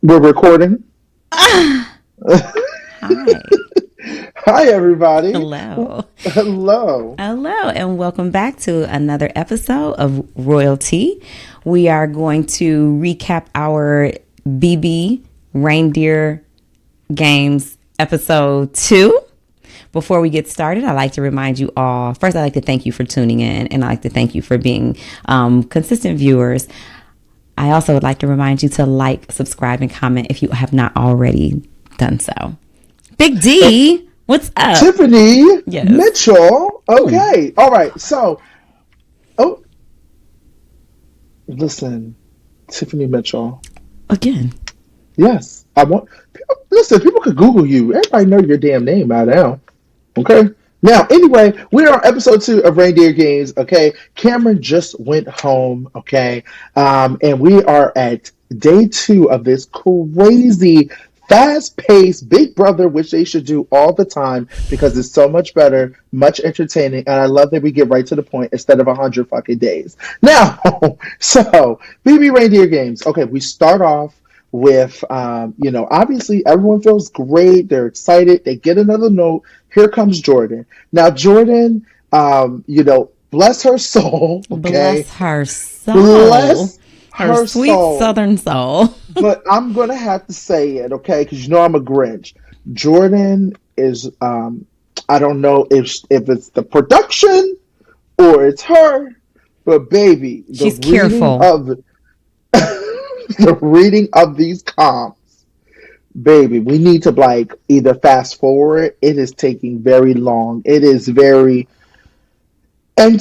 We're recording. Hi. Hi, everybody. Hello. Hello. Hello, and welcome back to another episode of Royalty. We are going to recap our BB Reindeer Games episode 2. Before we get started, I'd like to remind you all, first, I'd like to thank you for tuning in, and I'd like to thank you for being consistent viewers. I also would like to remind you to like, subscribe, and comment if you have not already done so. Big D, what's up? Tiffany Yes. Mitchell. Ooh, Okay. All right. So, oh, listen, Tiffany Mitchell. again. Yes, I want. Listen, people could Google you. Everybody know your damn name by now. Okay. Now, anyway, we are on episode 2 of Reindeer Games. Okay. Cameron just went home. Okay. And we are at day 2 of this crazy, fast paced Big Brother, which they should do all the time because it's so much better, much entertaining. And I love that we get right to the point instead of 100 fucking days. Now, so BB Reindeer Games. Okay. We start off with obviously everyone feels great, they're excited, they get another note. Here comes Jordan. Now Jordan, bless her soul. Okay, Bless her soul. bless Her her sweet soul. southern soul. But I'm gonna have to say it, okay, because I'm a Grinch. Jordan is I don't know if it's the production or it's her, but baby, She's careful. the reading of these comps, baby, we need to like either fast forward. It is taking very long. It is very. And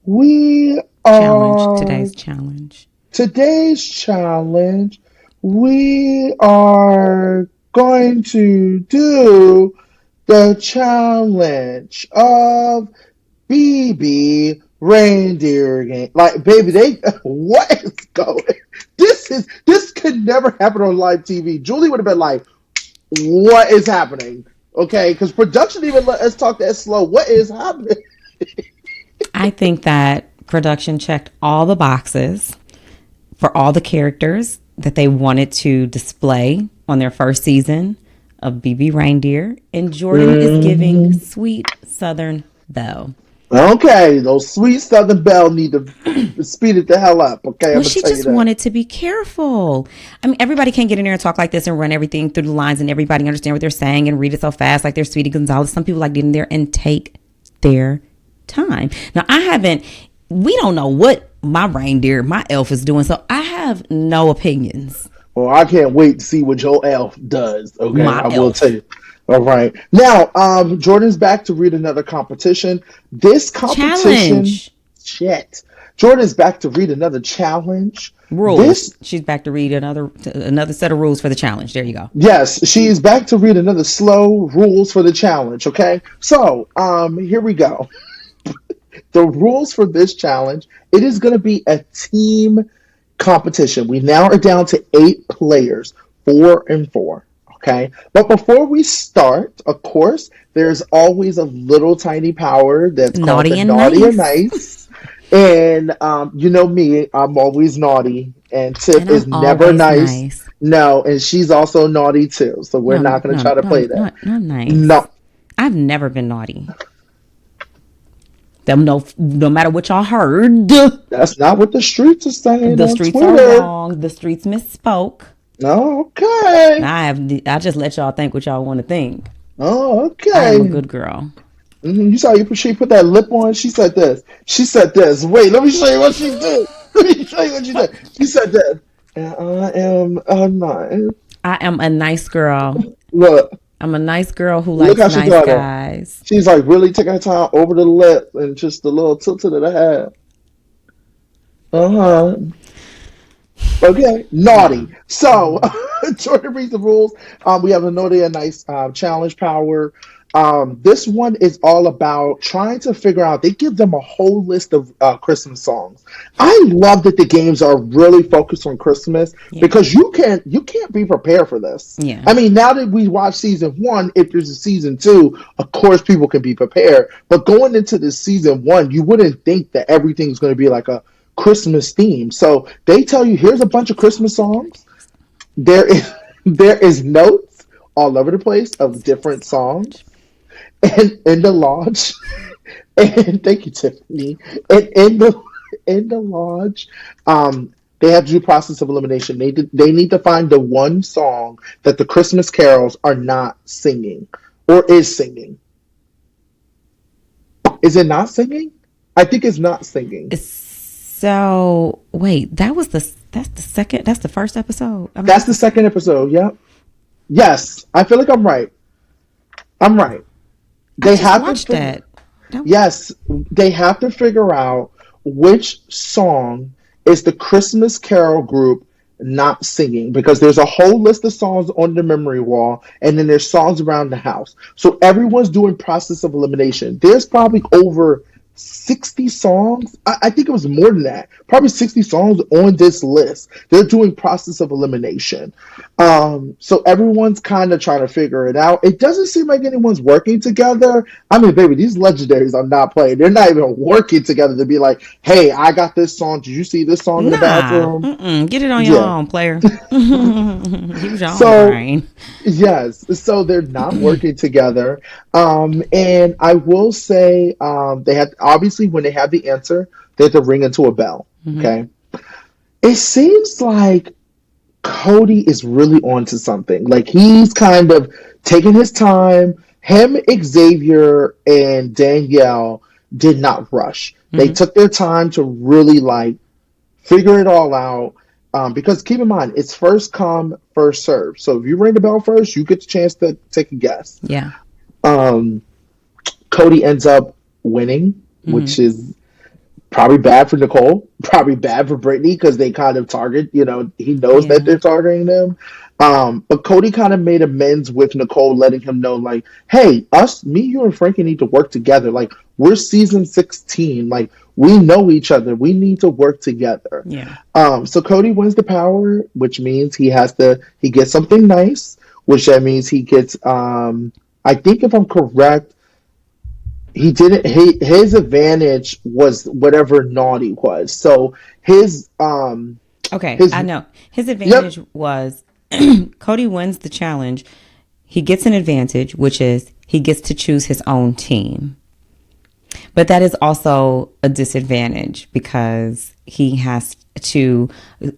we Challenge. are Today's challenge. today's challenge. We are going to do the challenge of BB Reindeer game. Like, baby, what is going? This could never happen on live TV. Julie would have been like, "What is happening?" Okay, because production even let us talk that slow. What is happening? I think that production checked all the boxes for all the characters that they wanted to display on their first season of BB Reindeer. And Jordan is giving Mhm. sweet Southern Belle. Okay, those sweet Southern Belle need to speed it the hell up. Okay, I'm Well, gonna she tell you just that. wanted to be careful. I mean, everybody can't get in there and talk like this and run everything through the lines and everybody understand what they're saying and read it so fast like they're Sweetie Gonzalez. Some people like get in there and take their time. Now, we don't know what my reindeer, my elf is doing, so I have no opinions. Well, I can't wait to see what Joe Elf does. Okay, My I will tell elf. you. All right. Now, Jordan's back to read another competition. This competition, Challenge. shit. Jordan's back to read another challenge. Rules. This, She's back to read another set of rules for the challenge. There you go. yes, she's back to read another slow rules for the challenge. Okay. So, here we go. The rules for this challenge, it is going to be a team competition. We now are down to 8 players, 4 and 4. Okay. But before we start, of course, there's always a little tiny power that's called the Naughty and naughty and nice. nice. And you know me, I'm always naughty, and Tiff And I'm is never always nice. nice. No, and she's also naughty too. So we're No, not going to no, try to no, play that. not nice. No, I've never been naughty. Them no matter what y'all heard. that's not what the streets are saying The on streets are Twitter. wrong. The streets misspoke. Okay. I just let y'all think what y'all want to think. Oh, I am a okay. good girl. You saw she put that lip on. She said this. She said this. Wait, let me show you what she did. Let me show you what she did. She said this. And I am a nice. I am a nice girl. Look, I'm a nice girl who look likes how she nice got it. guys. She's like really taking her time over the lip and just a little tilted of the head. Uh huh. Okay, naughty. No. So, Jordan reads the rules. We have a naughty and nice challenge power. This one is all about trying to figure out. They give them a whole list of Christmas songs. I love that the games are really focused on Christmas Yeah. because you can't be prepared for this. Yeah. I mean, now that we watch season 1, if there's a season 2, of course people can be prepared. But going into the season 1, you wouldn't think that everything's going to be like a Christmas theme. So they tell you, here's a bunch of Christmas songs. There is there is notes all over the place of different songs, and in the lodge, and thank you, Tiffany. And in the lodge, they have to do process of elimination. They need to find the one song that the Christmas carols are not singing or is singing. Is it not singing? I think it's not singing. So wait, that's the second, that's the first episode. I mean, That's that's the the second episode. Yep. Yes, I feel like I'm right. I'm right. I They just have to watched figure. that. That Yes, they have to figure out which song is the Christmas Carol group not singing, because there's a whole list of songs on the memory wall, and then there's songs around the house. So everyone's doing process of elimination. There's probably over 60 songs. I think it was more than that. Probably 60 songs on this list. They're doing process of elimination. So everyone's kind of trying to figure it out. It doesn't seem like anyone's working together. I mean, baby, these legendaries are not playing. They're not even working together to be like, hey, I got this song. Did you see this song in the nah, bathroom? get it on your Yeah. own, player. Use your own So brain. yes, so they're not working together. And I will say, they had obviously when they have the answer, they have to ring into a bell. Hmm. Okay. It seems like Cody is really onto something. Like he's kind of taking his time. Him, Xavier, and Danielle did not rush. They Hmm. took their time to really like figure it all out. Because keep in mind, it's first come, first serve. So if you ring the bell first, you get the chance to take a guess. Yeah. Um, Cody ends up winning, Hmm. which is probably bad for Nicole, probably bad for Brittany because they kind of target, he knows that Yeah. they're targeting them. But Cody kind of made amends with Nicole, letting him know, like, hey, me, you, and Frankie need to work together. Like, we're season 16. Like, we know each other. We need to work together. Yeah. So Cody wins the power, which means he gets something nice, which that means he gets, I think if I'm correct, he didn't his advantage was whatever naughty was. So Okay, I his know. His yep, advantage was Cody wins the challenge. He gets an advantage, which is he gets to choose his own team. But that is also a disadvantage because he has to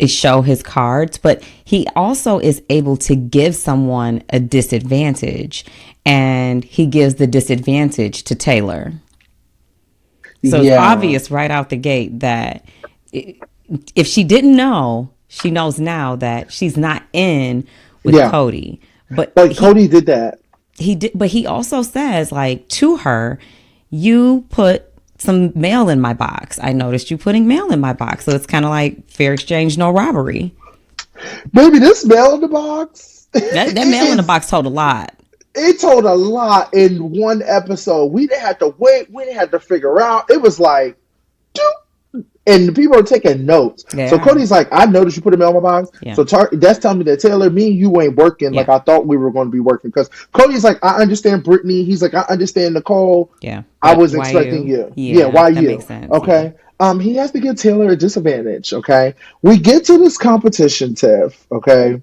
show his cards, but he also is able to give someone a disadvantage, and he gives the disadvantage to Taylor. So it's yeah, obvious right out the gate that if she didn't know, she knows now that she's not in with yeah. Cody. But Like he Cody did that. he did, but he also says like to her, you put some mail in my box. I noticed you putting mail in my box. So it's kind of like fair exchange, no robbery. Baby, this mail in the box. That mail in the box told a lot. It told a lot in one episode. We didn't have to wait. We didn't have to figure out. It was like, and the people are taking notes. So Yeah. Cody's like, I noticed you put a mail in my box. Yeah. So that's telling me that Taylor, me and you ain't working Yeah. like I thought we were going to be working. Because Cody's like, I understand Brittany. He's like, I understand Nicole. Yeah. I But was why expecting you? you. Yeah, Yeah, why that makes you? sense. Yeah. Okay. He has to give Taylor a disadvantage. Okay. We get to this competition, Tiff. Okay.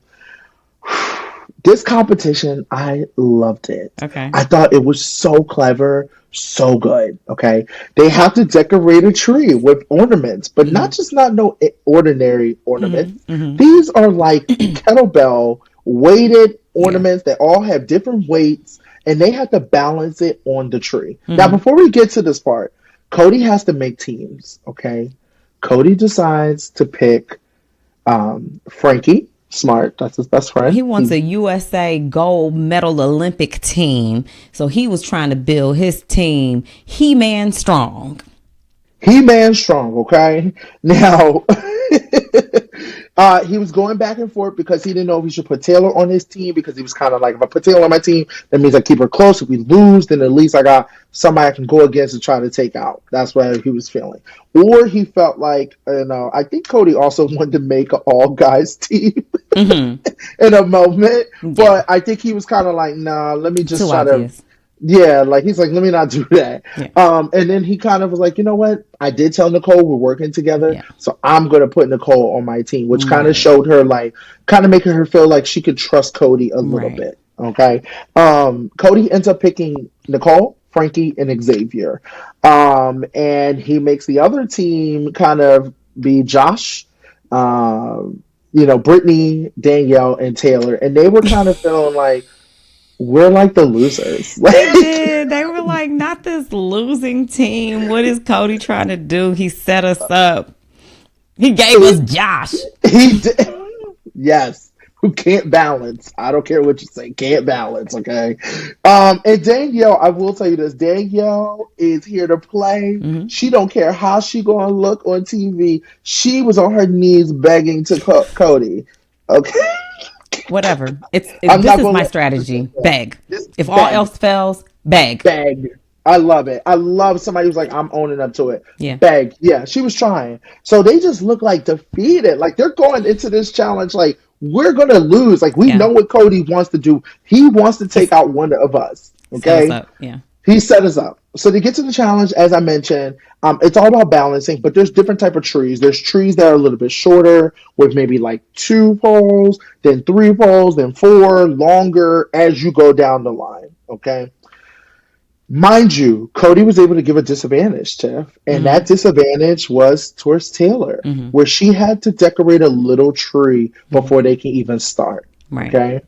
This competition, I loved it. Okay. I thought it was so clever, so good. Okay, they have to decorate a tree with ornaments, but not Mhm. just not no ordinary Mhm. ornaments. Mhm. These are like kettlebell weighted Yeah. ornaments that all have different weights, and they have to balance it on the tree. Now, Mhm. before we get to this part, Cody has to make teams. Okay, Cody decides to pick Frankie. Smart, that's his best friend. He wants a USA gold medal Olympic team. So he was trying to build his team He-Man strong. He-Man strong, okay? Now, he was going back and forth because he didn't know if he should put Taylor on his team, because he was kind of like, if I put Taylor on my team, that means I keep her close. If we lose, then at least I got somebody I can go against and try to take out. That's what he was feeling. Or he felt like, I think Cody also wanted to make an all-guys team Mhm. in a moment, Yeah. but I think he was kind of like, nah, let me just Too try to obvious. Yeah, like he's like, let me not do that. Yeah. And then he kind of was like, you know what? I did tell Nicole we're working together, Yeah. so I'm gonna put Nicole on my team, which kind of Right. showed her like, kind of making her feel like she could trust Cody a little Right. bit. Okay. Cody ends up picking Nicole, Frankie, and Xavier. And he makes the other team kind of be Josh, Brittany, Danielle, and Taylor, and they were kind of feeling like we're like the losers. They did. They were like, not this losing team. What is Cody trying to do? He set us up. He gave us he, Josh. he did. Yes. Who can't balance. I don't care what you say. Can't balance, okay? And Danielle, I will tell you this. Danielle is here to play. Hmm. She don't care how she gonna look on TV. She was on her knees begging to Cody. Okay? Whatever. I'm This not is gonna my let strategy. Beg. this If all beg. else fails, beg. Beg. I love it. I love somebody who's like, I'm owning up to it. Yeah. Beg. Yeah, she was trying. So they just look like defeated. Like they're going into this challenge like we're gonna lose. Like we Yeah. know what Cody wants to do. He wants to take He's out one of us. set us Okay? up. Yeah. He set us up. So to get to the challenge, as I mentioned, it's all about balancing, but there's different type of trees. There's trees that are a little bit shorter with maybe like two poles, then three poles, then four, longer as you go down the line. Okay. Mind you, Cody was able to give a disadvantage, Tiff, and Hmm. that disadvantage was towards Taylor, Hmm. where she had to decorate a little tree Hmm. before they can even start. Right. Okay.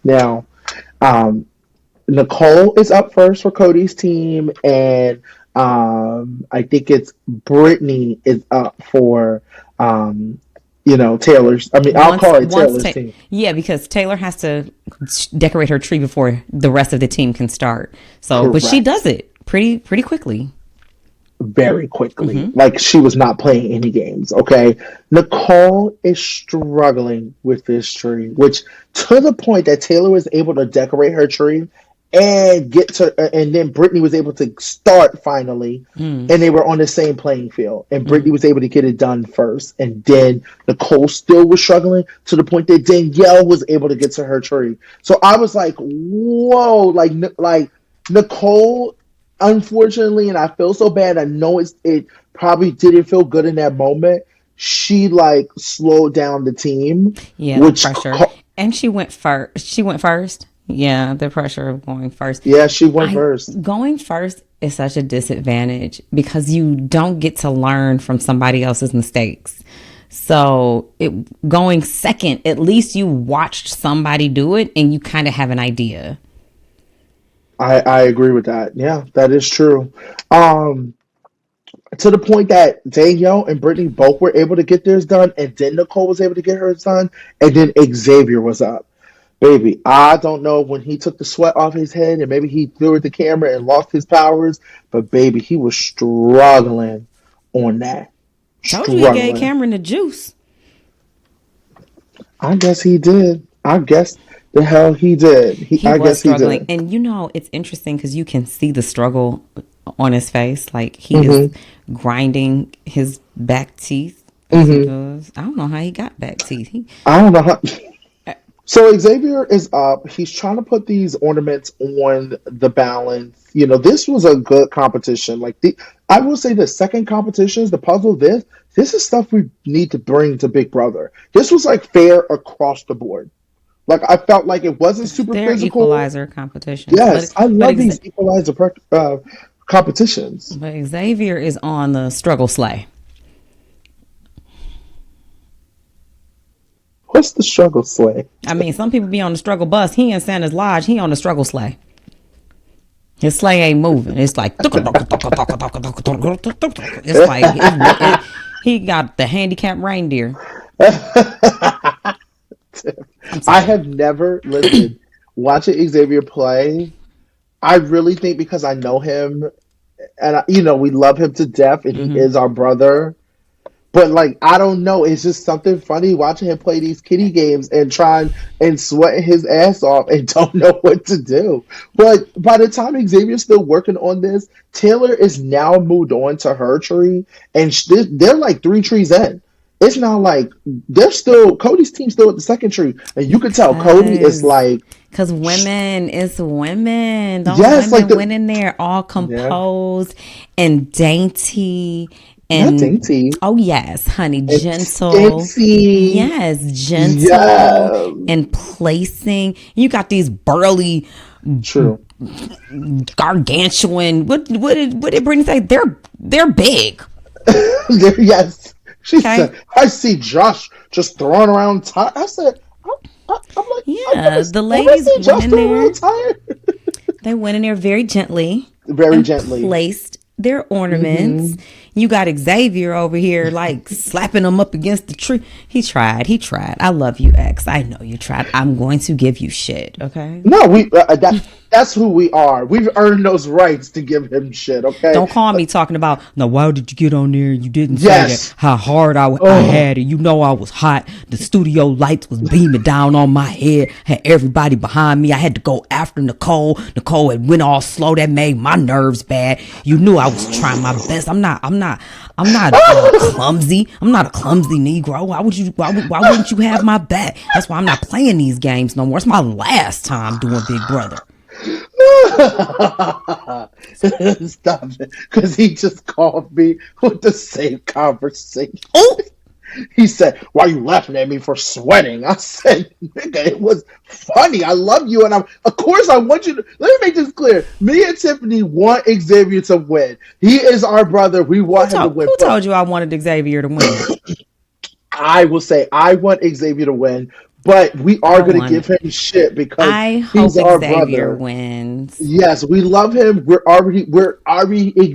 Now, um, Nicole is up first for Cody's team, and I think it's Brittany is up for Taylor's. I mean, I'll call it Taylor's team. Yeah, because Taylor has to decorate her tree before the rest of the team can start. So, but she Correct. does it pretty quickly. Very quickly. Hmm. Like she was not playing any games. Okay. Nicole is struggling with this tree, which to the point that Taylor was able to decorate her tree and and then Brittany was able to start finally, Mm. and they were on the same playing field. And Hmm. Brittany was able to get it done first. And then Nicole still was struggling to the point that Danielle was able to get to her tree. So I was like, whoa, like Nicole, unfortunately, and I feel so bad. I know it probably didn't feel good in that moment. She like slowed down the team, Yeah, the which pressure. And she went first. She went first. Yeah, the pressure of going first. yeah, she went I first. Going first is such a disadvantage because you don't get to learn from somebody else's mistakes. So going second, at least you watched somebody do it and you kind of have an idea. I agree with that. Yeah, that is true. Um, to the point that Danielle and Brittany both were able to get theirs done, and then Nicole was able to get hers done, and then Xavier was up. Baby, I don't know when he took the sweat off his head and maybe he threw at the camera and lost his powers, but baby, he was struggling on that. Told you he gave Struggling. Cameron the juice. I guess he did. I guess the hell he did. He I was guess he struggling. did. And it's interesting because you can see the struggle on his face. Like he is Hmm. grinding his back teeth as he Hmm. goes. I don't know how he got back teeth. I don't know how. So Xavier is up. He's trying to put these ornaments on the balance. This was a good competition. I will say the second competitions, the puzzle, this is stuff we need to bring to Big Brother. This was like fair across the board. Like I felt like it wasn't super They're physical. equalizer competitions, Yes, I but love these equalizer competitions. but Xavier is on the struggle sleigh. What's the struggle slay? I mean, some people be on the struggle bus. He in Santa's lodge. He on the struggle sleigh. His sleigh ain't moving. It's like it's like he got the handicapped reindeer. I'm I sorry. have never listen. Watching Xavier play, I really think because I know him and we love him to death, and he Hmm. is our brother. But like I don't know, it's just something funny watching him play these kitty games and trying and sweating his ass off and don't know what to do. But by the time Xavier's still working on this, Taylor is now moved on to her tree, and they're like three trees in. it's not like they're still Cody's team still at the second tree, and you could tell Cody is Because like, Cause women, it's women. Those yes, like women the went in there all yeah, composed and dainty not and dainty, oh yes, honey, it's gentle. skinty, Yes, gentle yeah, and placing. You got these burly, true. gargantuan. What did Brittany say? They're big. Yes, she Okay. said. I see Josh just throwing around tire. I said, I'm like, Yeah, the I've never ladies seen went Josh in throwing around there. tire. They went in there very gently Very and gently. placed their ornaments. Hmm. You got Xavier over here like slapping them up against the tree. He tried. He tried. I love you, X. I know you tried. I'm going to give you shit, okay? No, we that's who we are. We've earned those rights to give him shit. Okay. Don't call me talking about, now, why did you get on there? You didn't say that, Yes. how hard I Oh, had it. You know I was hot. The studio lights was beaming down on my head. Had everybody behind me. I had to go after Nicole. Nicole had went all slow. That made my nerves bad. You knew I was trying my best. I'm not clumsy. I'm not a clumsy Negro. Why wouldn't you have my back? That's why I'm not playing these games no more. It's my last time doing Big Brother. stop it! Because he just called me with the same conversation. Oh, He said, "Why are you laughing at me for sweating?" I said, "Nigga, it was funny. I love you, and of course I want you to." Let me make this clear: me and Tiffany want Xavier to win. He is our brother. We want him to win. who But told you I wanted Xavier to win? I will say I want Xavier to win, but we are I going to want give it. him shit because I he's hope our Xavier brother. wins. Yes, we love him. We're already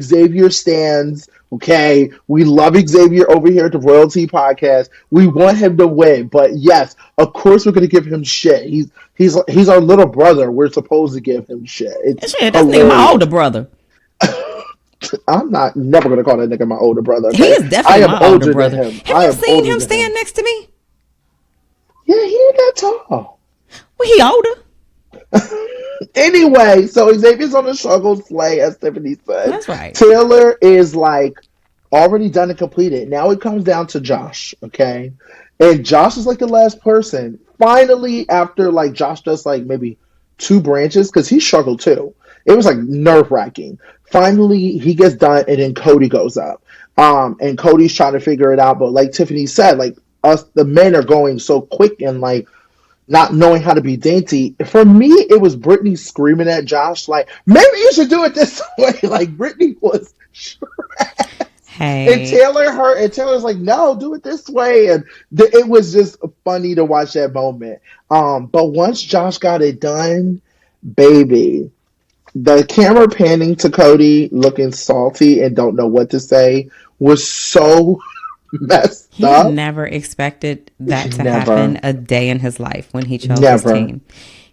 Xavier stands. Okay, we love Xavier over here at the Royalty Podcast. We want him to win, but yes, of course we're gonna give him shit. He's our little brother. We're supposed to give him shit. It's Shit, this nigga my older hilarious. brother. I'm not never gonna call that nigga my older brother. He Okay, is I definitely am my older older than brother. him. Have I you am seen older him than stand him. next to me? Yeah, he ain't that tall. Well, he older. Anyway, so Xavier's on the struggle sleigh, as Tiffany said. That's right. Taylor is like already done and completed. Now it comes down to Josh, okay? And Josh is like the last person. Finally, after like Josh does like maybe two branches, because he struggled too. It was like nerve wracking. Finally, he gets done, and then Cody goes up. And Cody's trying to figure it out, but like Tiffany said, like us, the men are going so quick and like not knowing how to be dainty. For me, it was Brittany screaming at Josh, like, maybe you should do it this way. Like, Brittany was. And Hey, Taylor hurt, and Taylor's like, no, do it this way. And it was just funny to watch that moment. But once Josh got it done, baby, the camera panning to Cody looking salty and don't know what to say was so messed he up. never expected that to Never, happen a day in his life when he chose his never, team.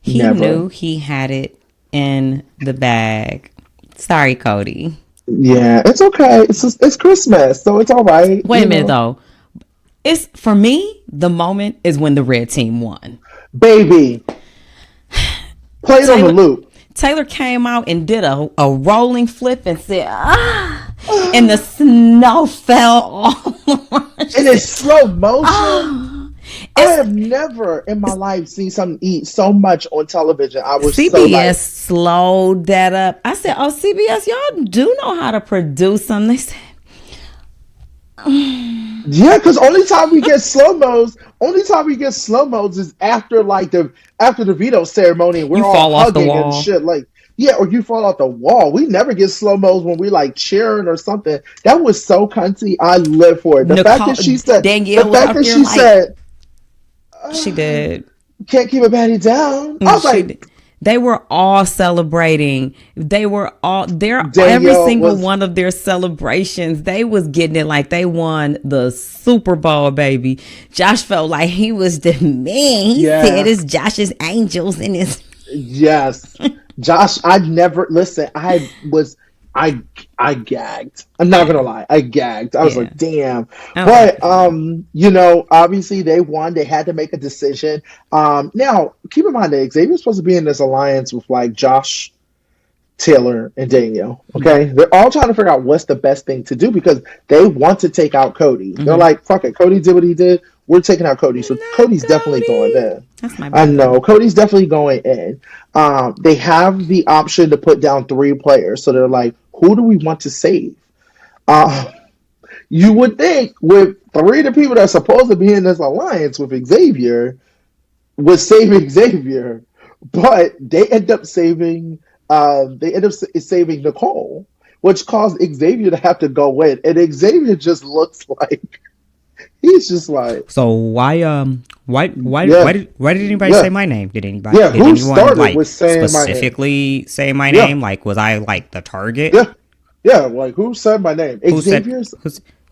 He never. knew he had it in the bag. Sorry, Cody. Yeah, it's okay. It's Christmas, so it's all right. Wait a minute though. It's for me, the moment is when the red team won. Baby, play it on the Taylor loop. Taylor came out and did a rolling flip and said, ah, and the snow fell all over. And it's slow motion. Ah, I it's have never in my life seen something eat so much on television. I was so CBS like, slowed that up. I said, oh, CBS, y'all do know how to produce something. They said, yeah, because only time we get slow mos is after like the veto ceremony and you we're all fall off the hugging and wall. shit. Like, yeah, or you fall off the wall. We never get slow mos when we like cheering or something. That was so cunty. I live for it. Nicole The Danielle was fact out that there she like, said, she did. can't keep a baddie down. I was She like, did. They were all celebrating. They were all there. Every Danielle single was, one of their celebrations, they was getting it like they won the Super Bowl, baby. Josh felt like he was the man. He said yeah, it's Josh's angels and his. yes. Josh, I never, listen, I, I gagged. I'm not gonna lie, I gagged. I was Yeah, like, damn. I was like, But, obviously they won. They had to make a decision. Now, keep in mind that Xavier's supposed to be in this alliance with like Josh Taylor, and Danielle. Okay, they're all trying to figure out what's the best thing to do because they want to take out Cody. They're Mm-hmm. like, "Fuck it, Cody did what he did. We're taking out Cody." So Not Cody's definitely going Cody. in. That's my I brother. know Cody's definitely going in. They have the option to put down three players, so they're like, "Who do we want to save?" Uh, you would think with three of the people that are supposed to be in this alliance with Xavier would save Xavier, but they end up saving. They end up saving Nicole, which caused Xavier to have to go in, and Xavier just looks like he's just like, So why yeah, did anybody say yeah, my name? yeah. Did Who anyone started like with saying my name? specifically say my Yeah, name? Like was I like the target? yeah, yeah. Like who said my name? Who said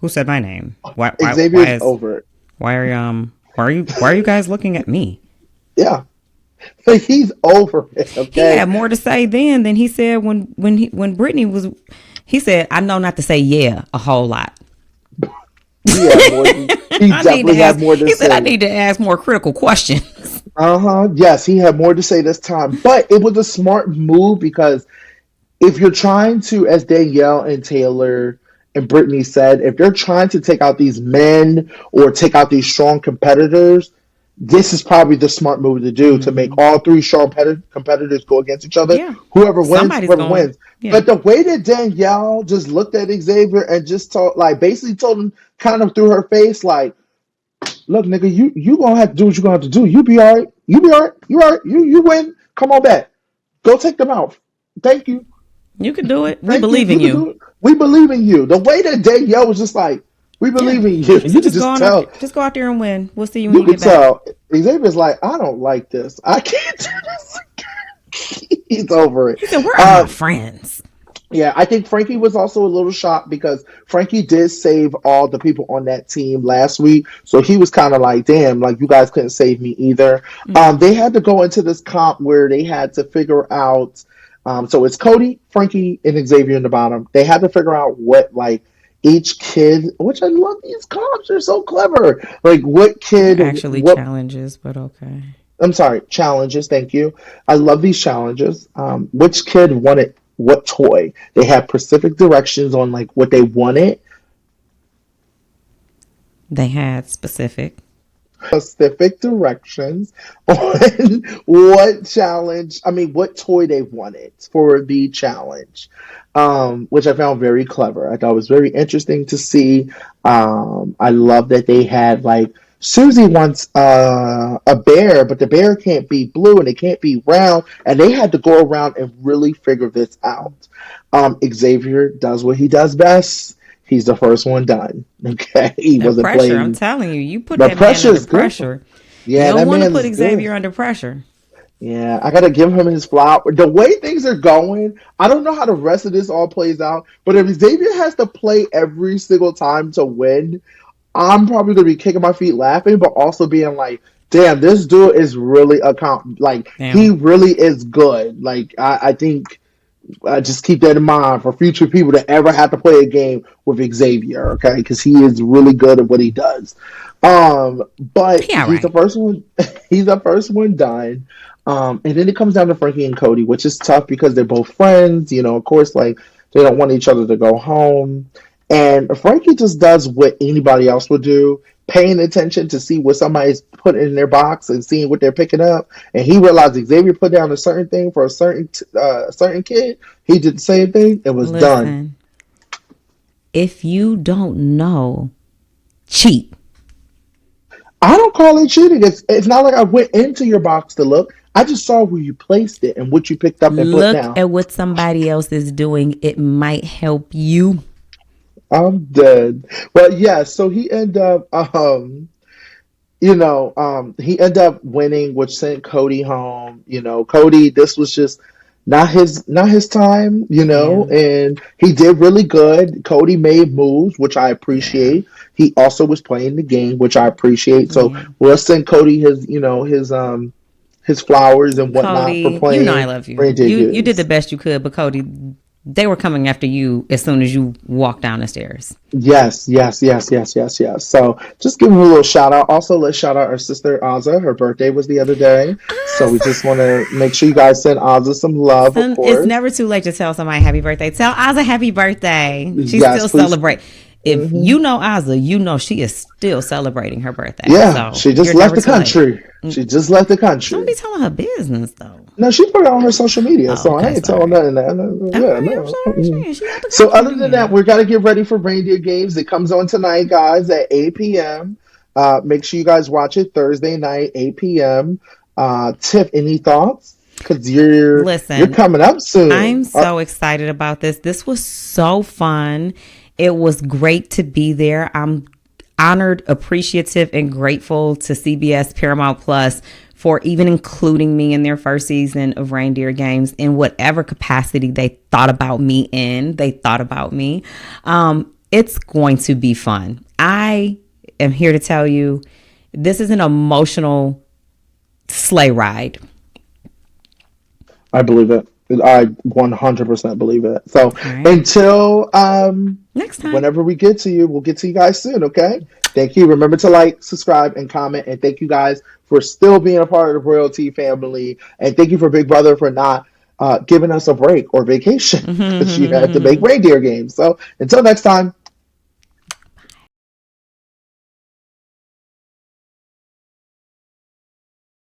who said my name? Why Xavier's is over it. why are you guys looking at me? Yeah, like he's over it. He Okay. had more to say then than he said when Brittany was. He said, "I know not to say yeah a whole lot." He had more. He I need to definitely had ask. more to He said, "I say. need to ask more critical questions." Uh-huh. Yes, he had more to say this time. But it was a smart move because if you're trying to, as Danielle and Taylor and Brittany said, if they're trying to take out these men or take out these strong competitors, this is probably the smart move to do to make Hmm. all three strong competitors go against each other. Yeah, somebody's Whoever going. wins. Yeah, But the way that Danielle just looked at Xavier and just told, like, basically told him kind of through her face, like, look, nigga, you gonna have to do what you gonna have to do. You be all right. You be all right. You all right. You win. Come on back. Go take them out. Thank you. you can do it. We Thank you. believe You in can you. do it. We believe in you. The way that Danielle was just like, we Yeah, believe in you. she You said, could "Just go just on out there. tell. Just go out there and win. We'll see you when You you could get back." tell. Xavier's like, I don't like this. I can't do this. He's over it. He said, "Where are my Uh, friends?" yeah, I think Frankie was also a little shocked because Frankie did save all the people on that team last week. So he was kind of like, damn, like you guys couldn't save me either. Mm-hmm. They had to go into this comp where they had to figure out. So it's Cody, Frankie, and Xavier in the bottom. They had to figure out what, like, each kid, which I love these comps, they're so clever. Like, what They're kid, actually what challenges, but okay. I'm sorry, challenges. Thank you. I love these challenges. Which kid wanted what toy? They have specific directions on like what they wanted, They had specific. specific directions on what challenge. I mean, what toy they wanted for the challenge, which I found very clever. I thought it was very interesting to see. I love that they had like Susie wants a bear, but the bear can't be blue and it can't be round, and they had to go around and really figure this out. Xavier does what he does best. He's the first one done. Okay, he The wasn't pressure, I'm playing. telling you, you put The that man pressure under is good. pressure. You Yeah, don't that want to man put is good. Xavier under pressure. Yeah, I gotta give him his flower. The way things are going, I don't know how the rest of this all plays out. But if Xavier has to play every single time to win, I'm probably gonna be kicking my feet laughing, but also being like, "Damn, this dude is really a comp. Like he Damn. really is good." Like I think just keep that in mind for future people that ever have to play a game with Xavier, okay? Because he is really good at what he does. But He all he's the right. first one. He's the first one done. And then it comes down to Frankie and Cody, which is tough because they're both friends. You know, of course, like they don't want each other to go home. And Frankie just does what anybody else would do, paying attention to see what somebody's putting in their box and seeing what they're picking up. And he realized Xavier put down a certain thing for a certain kid. He did the same thing. It was done. Listen, if you don't know, cheat. I don't call it cheating. It's not like I went into your box to look. I just saw where you placed it and what you picked up and put Look down. at what somebody else is doing. It might help you. I'm dead. Well, yeah. So he ended up, he ended up winning, which sent Cody home. You know, Cody, this was just not his time. You know, Yeah. and he did really good. Cody made moves, which I Yeah. appreciate. He also was playing the game, which I appreciate. So Yeah. we'll send Cody his flowers and whatnot for Cody, you know I playing love you. Reindeer You did the games. best you could, but Cody, they were coming after you as soon as you walked down the stairs. Yes, yes, yes, yes, yes, yes. So just give her a little shout out. Also, let's shout out our sister Azza. Her birthday was the other day. So we just want to make sure you guys send Azza some love, of It's course. never too late to tell somebody happy birthday. Tell Ozzy happy birthday. She Yes, still please. celebrate. If Hmm. you know Ozzy, you know she is still celebrating her birthday. Yeah, So she just you're left never the too late. country. She just left the Don't country. be telling her business though. No, she put it on her social media, Oh, so I okay, ain't telling sorry. nothing. No, All yeah, right, I'm no. Mm-mm. sorry. She out the So country other than that, then. we got to get ready for Reindeer Games. It comes on tonight, guys, at 8 p.m. Make sure you guys watch it Thursday night, 8 p.m. Tiff, any thoughts? Because you're Listen, coming up soon. I'm so excited about this. This was so fun. It was great to be there. I'm honored, appreciative, and grateful to CBS Paramount Plus for even including me in their first season of Reindeer Games in whatever capacity they thought about me in. They thought about me. It's going to be fun. I am here to tell you this is an emotional sleigh ride. I believe it. I 100% believe it. So All right. until Next time. whenever we get to you, we'll get to you guys soon, okay? Thank you. Remember to like, subscribe, and comment. And thank you guys for still being a part of the Royalty family. And thank you for Big Brother for not giving us a break or vacation because you had to make reindeer games. So until next time.